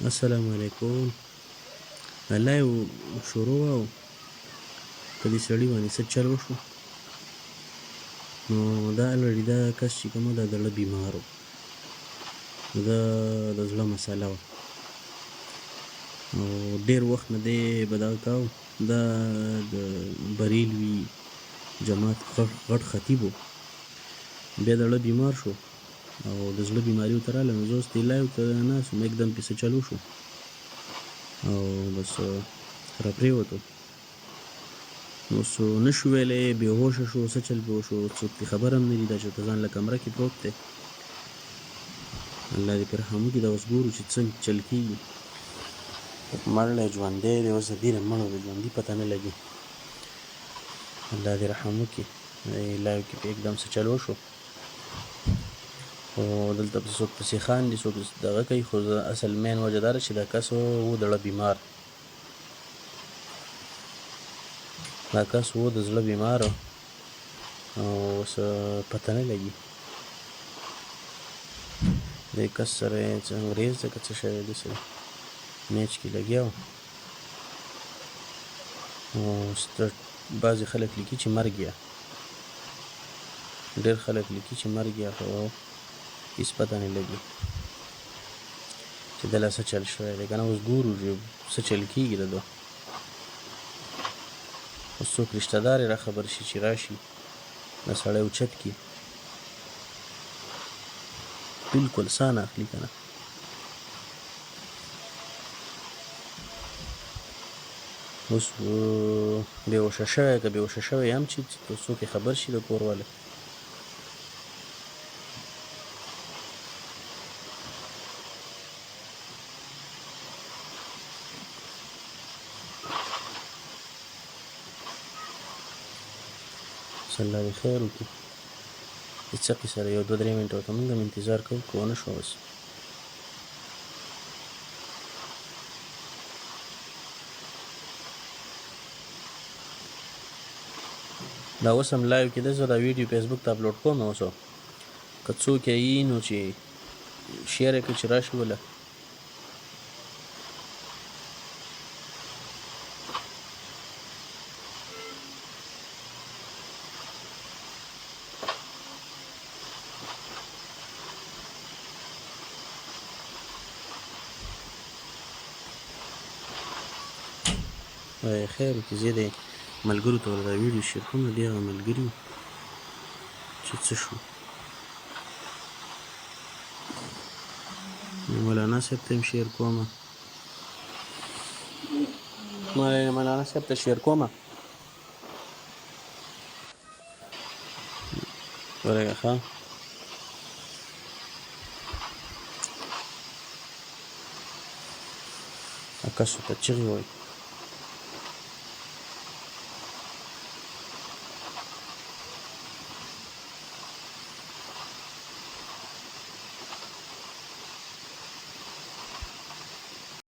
السلام علیکم. الله یو شروع وه او په دې سړي باندې څه چل وشو، نو دا الرډي دا کس چې کوم و دا د زړه بیمار و، د زړه مسله وه او ډېر وخت نه دی به دغه کاوه. دا د بریلوي جماعت غټ خطیب و، بیا د زړه بیمار شو او د زړه بیماري ورته راغله، نو زه اوس دې لایو ته ناست وم، یکدم پې څه چل وشو او بس راپرېوتو. نو اوس نه شو ویلی، بېهوشه شو، څه چل پې وشو څوک پرې خبر هم نه دي، دا چېرته ځان له کمره کې پروت دی. الله دې پرې رحم وکړي. دا اوس ګورو چې څه چل کېږي. مړ دی ژوندی دی، اوس د دې نه مړ او د ژوندي پته نه لګي. الله دې رحم وکړي. لایو کې پې یکدم څه چل وشو، خو دلته پسې څوک پسې خاندي، څوک دغه کوي، خو اصل مین وجه دا ده چې دا کس و د زړه بیمار. دا کس و د زړه بیمار او اوس پته نه لګي دې کس سره یې څه انګریز دی که څه شی دی، داسې میچ کې لګیا و. اوس بعضې خلک لیکي چې مرګ یې، ډېر خلک لیکي چې مرګ یې، خو هېڅ پته نه لګي چې دله څه چل شوی دی که نه. اوس ګورو چې څه چل کېږي د ده. اوس څوک رشته دار یې را خبر شي چې راشي دا سړی اوچت کړي، بلکل ساه نه اخلي که نه. اوس بېهوشه شوی که بېهوشه شوی هم چې څوک یې خبر شي د کور والا. الله دې خیر وکړي. د څقي سره یو 2-3 منټه ورته موږ هم انتظار کوو، که ونه شوه بس دا اوس هم لایو کې دی. زه دا ویډیو فیسبوک ته اپلوډ کوم. اوس که څوک یې وي نو چې شیر یې کړي چې راشي وله. خیر وکړي. زه د ملګرو ته ور دا ویډیو شیر کوم، د دې هغه ملګري وو چې څه شو. مولانا صاحب ته هم شیر کومه، مولانا صاحب ته شیر کومه. ورګه ښه کسو ته چغې وایي.